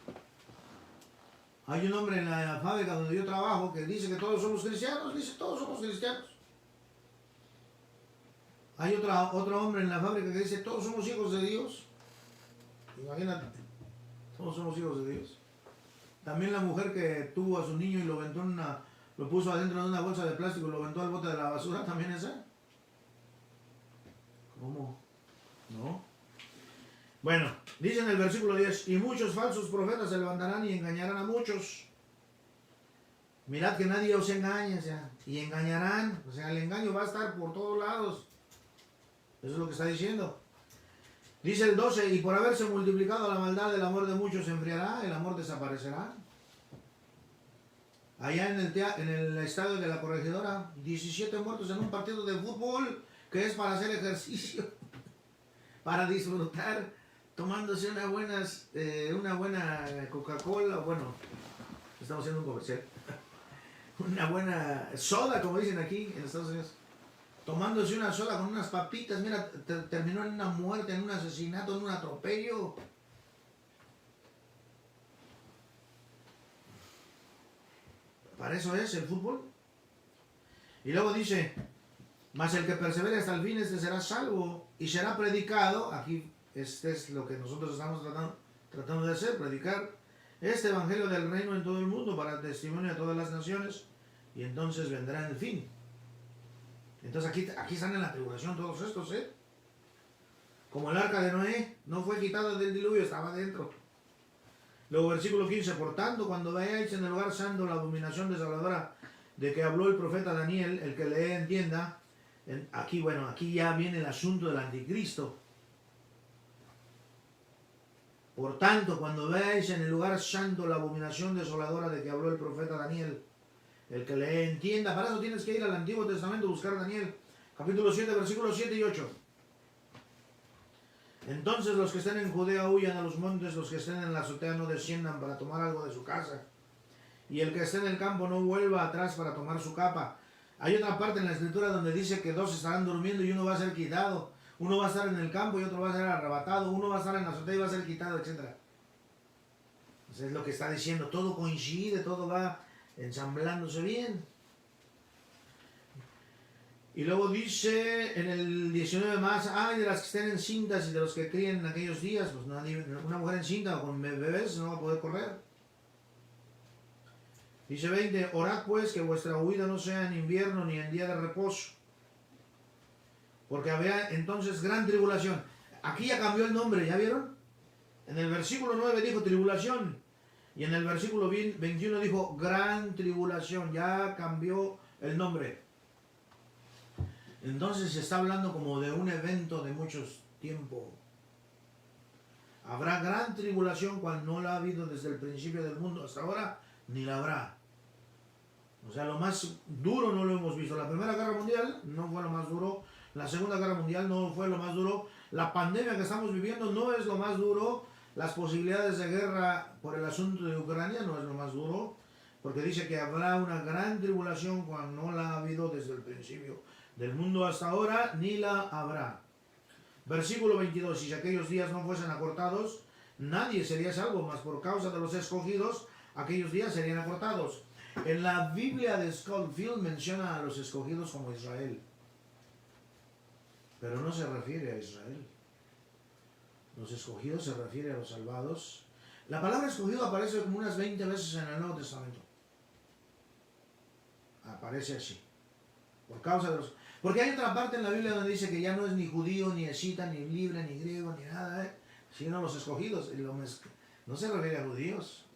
Hay un hombre en la fábrica donde yo trabajo que dice que todos somos cristianos, dice todos somos cristianos. Hay otro hombre en la fábrica que dice todos somos hijos de Dios. Imagínate, todos somos hijos de Dios. También la mujer que tuvo a su niño y lo puso adentro de una bolsa de plástico y lo aventó al bote de la basura, también es él. ¿Cómo? ¿No? Bueno, dice en el versículo 10, y muchos falsos profetas se levantarán y engañarán a muchos. Mirad que nadie os engañe, o sea, y engañarán, o sea, el engaño va a estar por todos lados. Eso es lo que está diciendo. Dice el 12, y por haberse multiplicado la maldad, el amor de muchos se enfriará, el amor desaparecerá. Allá en el estadio de la Corregidora, 17 muertos en un partido de fútbol que es para hacer ejercicio, para disfrutar, tomándose una buena Coca-Cola, bueno, estamos haciendo un comercial, una buena soda, como dicen aquí en Estados Unidos, tomándose una soda con unas papitas, mira, terminó en una muerte, en un asesinato, en un atropello. Para eso es el fútbol. Y luego dice, mas el que persevere hasta el fin, este será salvo y será predicado. Aquí este es lo que nosotros estamos tratando de hacer, predicar este evangelio del reino en todo el mundo para testimonio a todas las naciones, y entonces vendrá el fin. Entonces aquí están en la tribulación todos estos, ¿eh? Como el arca de Noé, no fue quitada del diluvio, estaba dentro. Luego versículo 15, por tanto, cuando veáis en el lugar santo la abominación desoladora de que habló el profeta Daniel, el que lee entienda, aquí ya viene el asunto del anticristo. Por tanto, cuando veáis en el lugar santo la abominación desoladora de que habló el profeta Daniel, el que lee entienda. Para eso tienes que ir al Antiguo Testamento a buscar Daniel, capítulo 7, versículos 7 y 8. Entonces los que estén en Judea huyan a los montes, los que estén en la azotea no desciendan para tomar algo de su casa, y el que esté en el campo no vuelva atrás para tomar su capa. Hay otra parte en la escritura donde dice que dos estarán durmiendo y uno va a ser quitado. Uno va a estar en el campo y otro va a ser arrebatado. Uno va a estar en la azotea y va a ser quitado, etc. Entonces es lo que está diciendo. Todo coincide, todo va ensamblándose bien. Y luego dice en el 19 más, ay de las que estén encintas y de los que críen en aquellos días, pues una mujer encinta o con bebés no va a poder correr. Dice 20, orad pues que vuestra huida no sea en invierno ni en día de reposo, porque había entonces gran tribulación. Aquí ya cambió el nombre, ¿ya vieron? En el versículo 9 dijo tribulación, y en el versículo 21 dijo gran tribulación, ya cambió el nombre. Entonces se está hablando como de un evento de muchos tiempos. Habrá gran tribulación cual no la ha habido desde el principio del mundo hasta ahora, ni la habrá. O sea, lo más duro no lo hemos visto. La Primera Guerra Mundial no fue lo más duro. La Segunda Guerra Mundial no fue lo más duro. La pandemia que estamos viviendo no es lo más duro. Las posibilidades de guerra por el asunto de Ucrania no es lo más duro. porque dice que habrá una gran tribulación cuando no la ha habido desde el principio del mundo hasta ahora, ni la habrá. Versículo 22, si aquellos días no fuesen acortados, nadie sería salvo, mas por causa de los escogidos, aquellos días serían acortados. En la Biblia de Scofield menciona a los escogidos como Israel, pero no se refiere a Israel. Los escogidos se refiere a los salvados. La palabra escogido aparece como unas 20 veces en el Nuevo Testamento. Aparece así. Por causa de los... Porque hay otra parte en la Biblia donde dice que ya no es ni judío, ni escita, ni libre, ni griego, ni nada, sino los escogidos. Y no se refiere a judíos,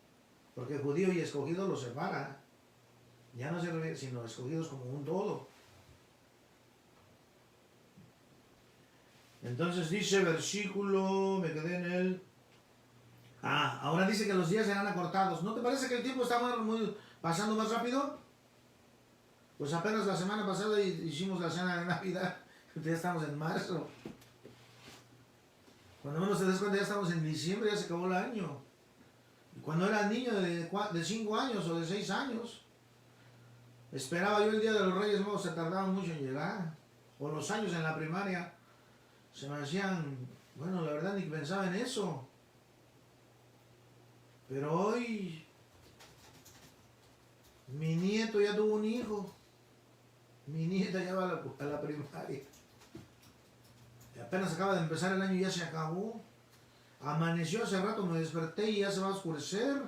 porque judío y escogido los separa. Ya no se refiere, sino escogidos como un todo. Entonces dice versículo, me quedé en él. Ahora dice que los días serán acortados. ¿No te parece que el tiempo está pasando más rápido? Pues apenas la semana pasada hicimos la cena de Navidad. Ya estamos en marzo. Cuando uno se des cuenta ya estamos en diciembre, ya se acabó el año. Y cuando era niño de 5 años o de 6 años, esperaba yo el día de los Reyes Magos, se tardaba mucho en llegar. O los años en la primaria se me hacían, bueno, la verdad ni pensaba en eso. Pero hoy mi nieto ya tuvo un hijo. Mi nieta ya va a la primaria. Y apenas acaba de empezar el año y ya se acabó. Amaneció hace rato, me desperté y ya se va a oscurecer.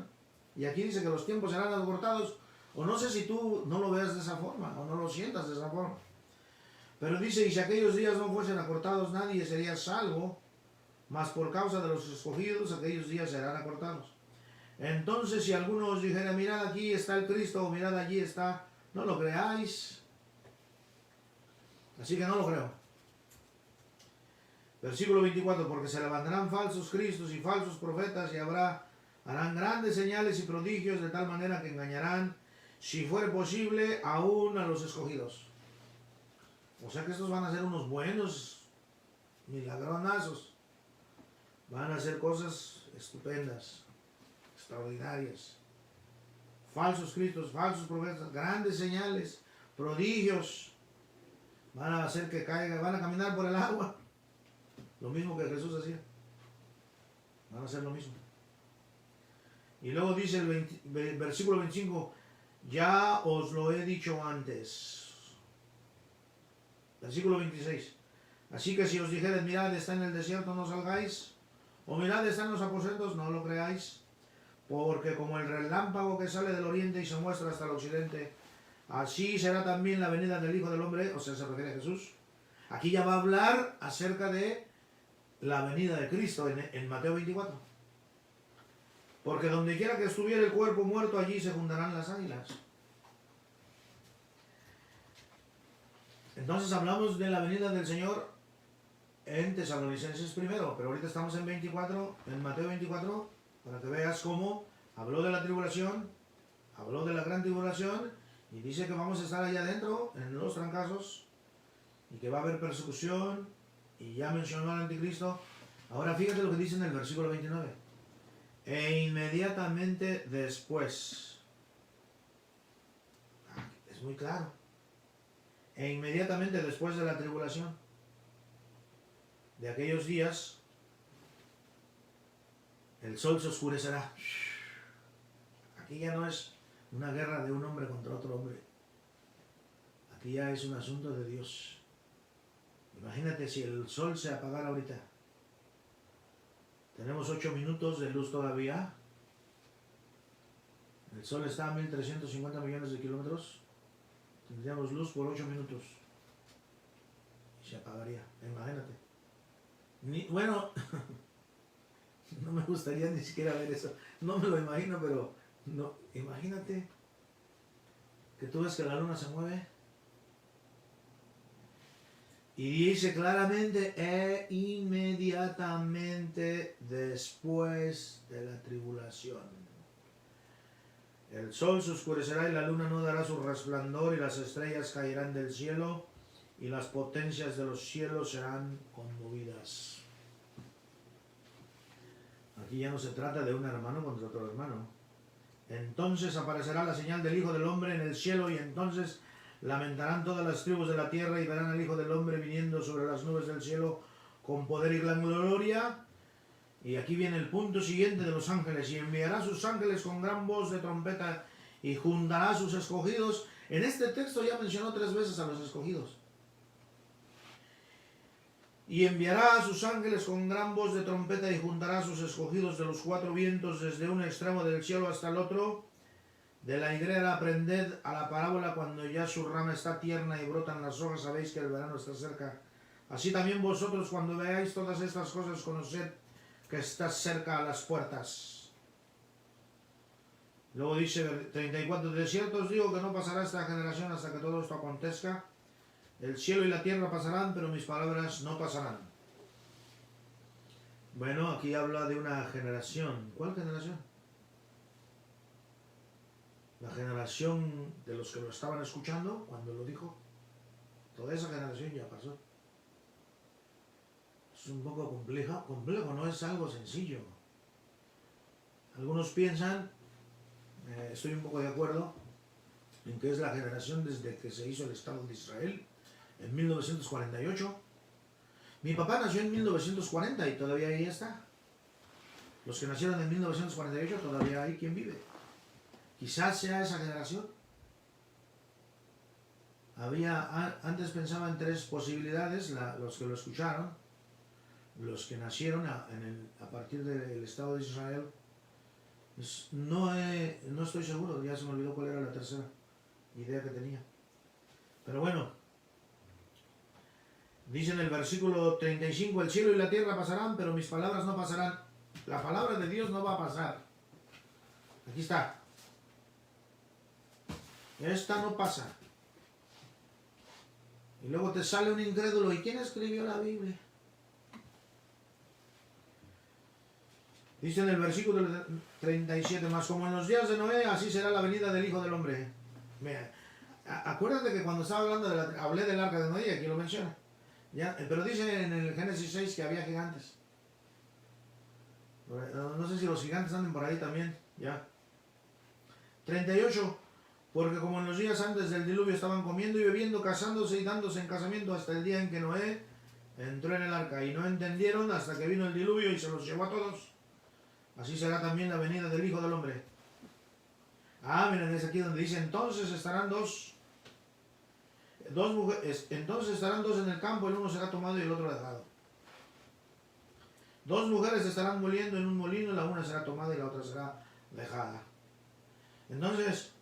Y aquí dice que los tiempos serán acortados. O no sé si tú no lo veas de esa forma, o no lo sientas de esa forma. Pero dice, y si aquellos días no fuesen acortados, nadie sería salvo. Mas por causa de los escogidos, aquellos días serán acortados. Entonces, si alguno os dijera, mirad aquí está el Cristo, o mirad allí está, no lo creáis. Así que no lo creo. Versículo 24, porque se levantarán falsos cristos y falsos profetas y harán grandes señales y prodigios de tal manera que engañarán, si fuere posible, aún a los escogidos. O sea que estos van a ser unos buenos milagronazos. Van a hacer cosas estupendas, extraordinarias. Falsos cristos, falsos profetas, grandes señales, prodigios. Van a hacer que caiga, van a caminar por el agua. Lo mismo que Jesús hacía. Van a hacer lo mismo. Y luego dice el versículo 25, ya os lo he dicho antes. Versículo 26. Así que si os dijeres, mirad, está en el desierto, no salgáis. O mirad, está en los aposentos, no lo creáis. Porque como el relámpago que sale del oriente y se muestra hasta el occidente, así será también la venida del Hijo del Hombre, o sea, se refiere a Jesús. Aquí ya va a hablar acerca de la venida de Cristo en Mateo 24. Porque donde quiera que estuviera el cuerpo muerto, allí se juntarán las águilas. Entonces hablamos de la venida del Señor en Tesalonicenses primero, pero ahorita estamos en Mateo 24, para que veas cómo habló de la tribulación, habló de la gran tribulación, y dice que vamos a estar allá adentro, en los trancazos, y que va a haber persecución, y ya mencionó al anticristo. Ahora fíjate lo que dice en el versículo 29. E inmediatamente después. Es muy claro. E inmediatamente después de la tribulación, de aquellos días, el sol se oscurecerá. Aquí ya no es una guerra de un hombre contra otro hombre. Aquí ya es un asunto de Dios. Imagínate si el sol se apagara ahorita. Tenemos 8 minutos de luz todavía. El sol está a 1350 millones de kilómetros. Tendríamos luz por 8 minutos. Y se apagaría. Imagínate. Bueno, no me gustaría ni siquiera ver eso. No me lo imagino, pero no. Imagínate que tú ves que la luna se mueve. Y dice claramente, inmediatamente después de la tribulación. El sol se oscurecerá y la luna no dará su resplandor y las estrellas caerán del cielo y las potencias de los cielos serán conmovidas. Aquí ya no se trata de un hermano contra otro hermano. Entonces aparecerá la señal del Hijo del Hombre en el cielo, y entonces lamentarán todas las tribus de la tierra y verán al Hijo del Hombre viniendo sobre las nubes del cielo con poder y gran gloria. Y aquí viene el punto siguiente de los ángeles: y enviará a sus ángeles con gran voz de trompeta y juntará a sus escogidos. En este texto ya mencionó 3 veces a los escogidos. Y enviará a sus ángeles con gran voz de trompeta y juntará a sus escogidos de los 4 vientos, desde un extremo del cielo hasta el otro. De la higuera aprended a la parábola: cuando ya su rama está tierna y brotan las hojas, sabéis que el verano está cerca. Así también vosotros, cuando veáis todas estas cosas, conoced que está cerca a las puertas. Luego dice 34: de cierto os digo que no pasará esta generación hasta que todo esto acontezca. El cielo y la tierra pasarán, pero mis palabras no pasarán. Bueno, aquí habla de una generación. ¿Cuál generación? La generación de los que lo estaban escuchando cuando lo dijo. Toda esa generación ya pasó. Es un poco complejo, no es algo sencillo. Algunos piensan, estoy un poco de acuerdo, en que es la generación desde que se hizo el Estado de Israel, en 1948. Mi papá nació en 1940 y todavía ahí está. Los que nacieron en 1948 todavía hay quien vive. Quizás sea esa generación. Antes pensaba en 3 posibilidades: los que lo escucharon, los que nacieron a partir del Estado de Israel. No estoy seguro, ya se me olvidó cuál era la tercera idea que tenía. Pero bueno, dice en el versículo 35: el cielo y la tierra pasarán, pero mis palabras no pasarán. La palabra de Dios no va a pasar. Aquí está. Esta no pasa. Y luego te sale un incrédulo: ¿y quién escribió la Biblia? Dice en el versículo 37: más como en los días de Noé, así será la venida del Hijo del Hombre. Mira, acuérdate que cuando estaba hablando hablé del arca de Noé, aquí lo menciona. Ya, pero dice en el Génesis 6 que había gigantes. No sé si los gigantes anden por ahí también. Ya. 38: porque como en los días antes del diluvio estaban comiendo y bebiendo, casándose y dándose en casamiento hasta el día en que Noé entró en el arca, y no entendieron hasta que vino el diluvio y se los llevó a todos. Así será también la venida del Hijo del Hombre. Miren, es aquí donde dice: entonces estarán dos mujeres, entonces estarán 2 en el campo, el uno será tomado y el otro dejado. 2 mujeres estarán moliendo en un molino, la una será tomada y la otra será dejada. Entonces,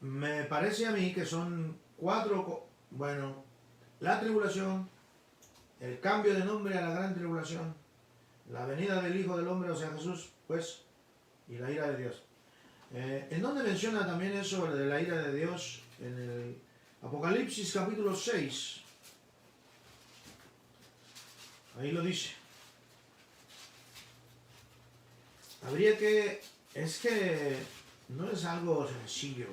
me parece a mí que son 4, bueno, la tribulación, el cambio de nombre a la gran tribulación, la venida del Hijo del Hombre, o sea Jesús, pues, y la ira de Dios. ¿En dónde menciona también eso de la ira de Dios? En el Apocalipsis capítulo 6. Ahí lo dice. Es que no es algo sencillo,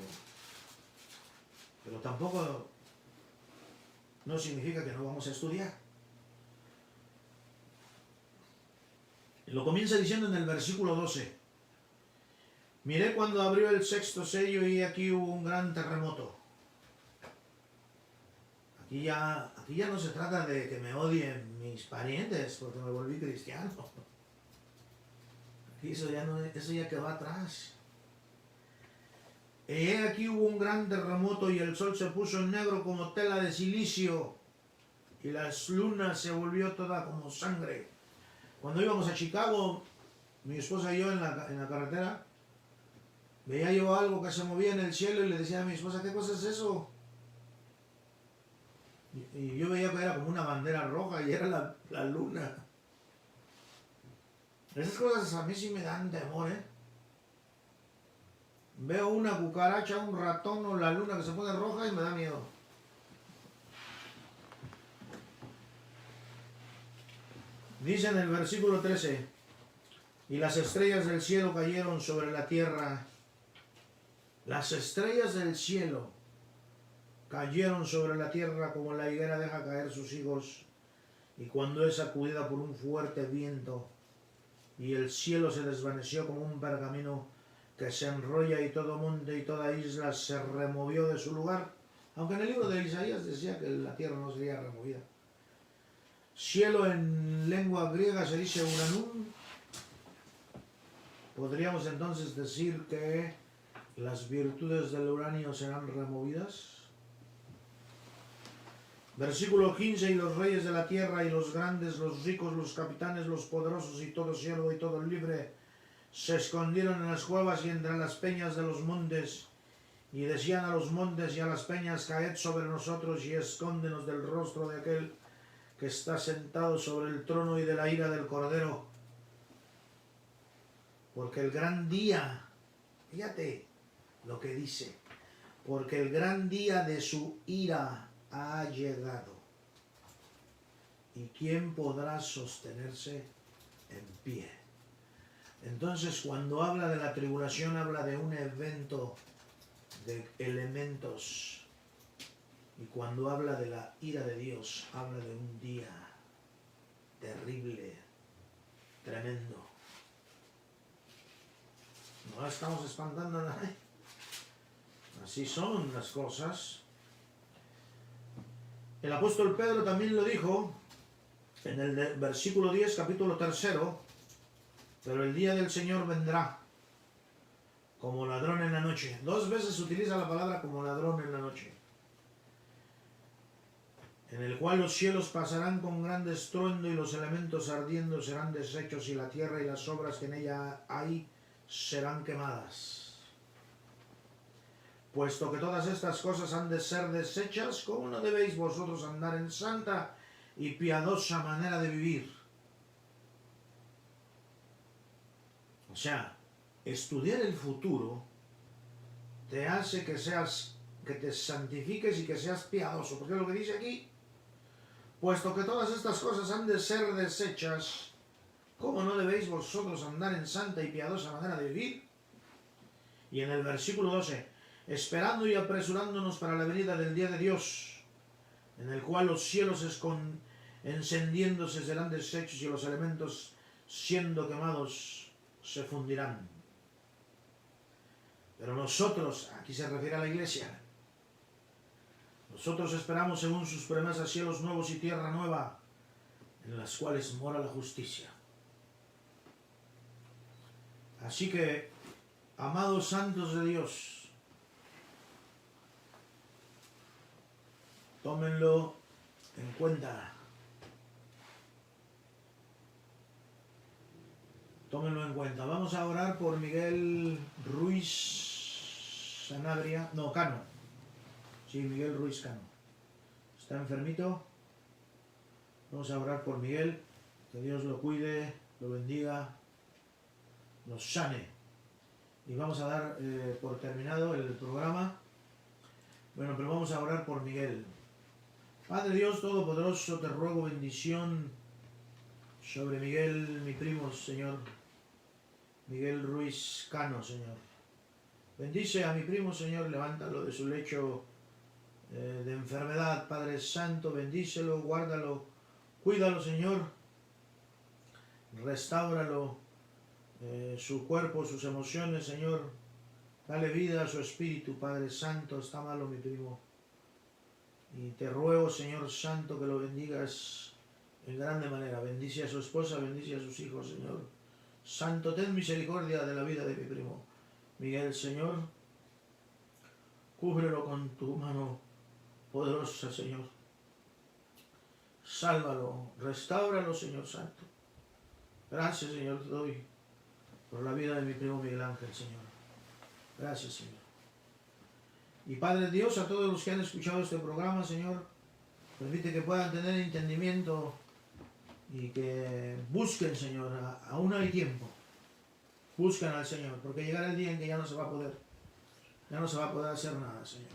pero tampoco no significa que no vamos a estudiar. Lo comienza diciendo en el versículo 12: miré cuando abrió el 6º sello y aquí hubo un gran terremoto. Aquí ya no se trata de que me odien mis parientes porque me volví cristiano. Aquí eso ya quedó atrás. Y aquí hubo un gran terremoto y el sol se puso en negro como tela de silicio y la luna se volvió toda como sangre. Cuando íbamos a Chicago, mi esposa y yo en la carretera, veía yo algo que se movía en el cielo y le decía a mi esposa: ¿qué cosa es eso? Y yo veía que era como una bandera roja y era la luna. Esas cosas a mí sí me dan temor, ¿eh? Veo una cucaracha, un ratón o la luna que se pone roja y me da miedo. Dice en el versículo 13: y las estrellas del cielo cayeron sobre la tierra. Las estrellas del cielo cayeron sobre la tierra como la higuera deja caer sus higos, y cuando es sacudida por un fuerte viento, y el cielo se desvaneció como un pergamino que se enrolla y todo monte y toda isla se removió de su lugar, aunque en el libro de Isaías decía que la tierra no sería removida. Cielo en lengua griega se dice uranum. Podríamos entonces decir que las virtudes del uranio serán removidas. Versículo 15, y los reyes de la tierra y los grandes, los ricos, los capitanes, los poderosos y todo siervo y todo libre se escondieron en las cuevas y entre las peñas de los montes y decían a los montes y a las peñas: caed sobre nosotros y escóndenos del rostro de aquel que está sentado sobre el trono y de la ira del Cordero. Porque el gran día, fíjate lo que dice, porque el gran día de su ira ha llegado. ¿Y quién podrá sostenerse en pie? Entonces, cuando habla de la tribulación, habla de un evento de elementos. Y cuando habla de la ira de Dios, habla de un día terrible, tremendo. No la estamos espantando a nadie. Así son las cosas. El apóstol Pedro también lo dijo en el versículo 10, capítulo 3, pero el día del Señor vendrá como ladrón en la noche. 2 veces utiliza la palabra como ladrón en la noche. En el cual los cielos pasarán con gran estruendo y los elementos ardiendo serán deshechos y la tierra y las obras que en ella hay serán quemadas. Puesto que todas estas cosas han de ser deshechas, ¿cómo no debéis vosotros andar en santa y piadosa manera de vivir? O sea, estudiar el futuro te hace que te santifiques y que seas piadoso. Porque es lo que dice aquí. Puesto que todas estas cosas han de ser deshechas, ¿cómo no debéis vosotros andar en santa y piadosa manera de vivir? Y en el versículo 12, esperando y apresurándonos para la venida del día de Dios, en el cual los cielos encendiéndose serán deshechos y los elementos siendo quemados se fundirán. Pero nosotros, aquí se refiere a la iglesia, nosotros esperamos según sus promesas cielos nuevos y tierra nueva, en las cuales mora la justicia. Así que, amados santos de Dios, tómenlo en cuenta. Tómenlo en cuenta. Vamos a orar por Miguel Ruiz Sanabria. No, Cano. Sí, Miguel Ruiz Cano. Está enfermito. Vamos a orar por Miguel. Que Dios lo cuide, lo bendiga, lo sane. Y vamos a dar por terminado el programa. Bueno, pero vamos a orar por Miguel. Padre Dios Todopoderoso, te ruego bendición sobre Miguel, mi primo, Señor. Miguel Ruiz Cano, Señor. Bendice a mi primo, Señor, levántalo de su lecho de enfermedad, Padre Santo, bendícelo, guárdalo, cuídalo, Señor. Restáuralo, su cuerpo, sus emociones, Señor. Dale vida a su espíritu, Padre Santo. Está malo mi primo. Y te ruego, Señor Santo, que lo bendigas en grande manera. Bendice a su esposa, bendice a sus hijos, Señor. Santo, ten misericordia de la vida de mi primo Miguel, Señor. Cúbrelo con tu mano poderosa, Señor. Sálvalo, restáuralo, Señor Santo. Gracias, Señor, te doy por la vida de mi primo Miguel Ángel, Señor. Gracias, Señor. Y Padre Dios, a todos los que han escuchado este programa, Señor, permite que puedan tener entendimiento y que busquen, Señor, aún hay tiempo. Busquen al Señor, porque llegará el día en que ya no se va a poder hacer nada, Señor.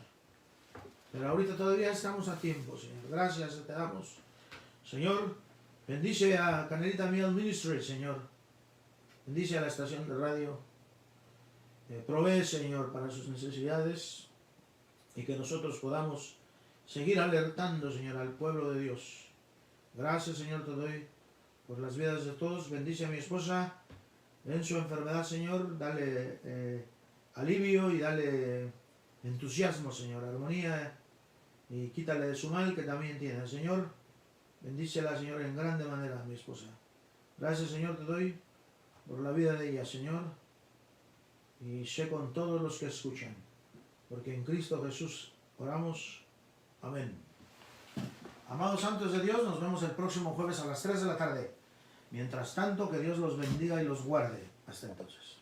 Pero ahorita todavía estamos a tiempo, Señor. Gracias te damos. Señor, bendice a Canelita Miel Ministry, Señor. Bendice a la estación de radio. Provee, Señor, para sus necesidades y que nosotros podamos seguir alertando, Señor, al pueblo de Dios. Gracias, Señor, te doy por las vidas de todos. Bendice a mi esposa en su enfermedad, Señor. Dale alivio y dale entusiasmo, Señor, armonía, y quítale de su mal que también tiene. Señor, bendícela, Señor, en grande manera a mi esposa. Gracias, Señor, te doy por la vida de ella, Señor, y sé con todos los que escuchan, porque en Cristo Jesús oramos. Amén. Amados santos de Dios, nos vemos el próximo jueves a las 3 de la tarde. Mientras tanto, que Dios los bendiga y los guarde. Hasta entonces.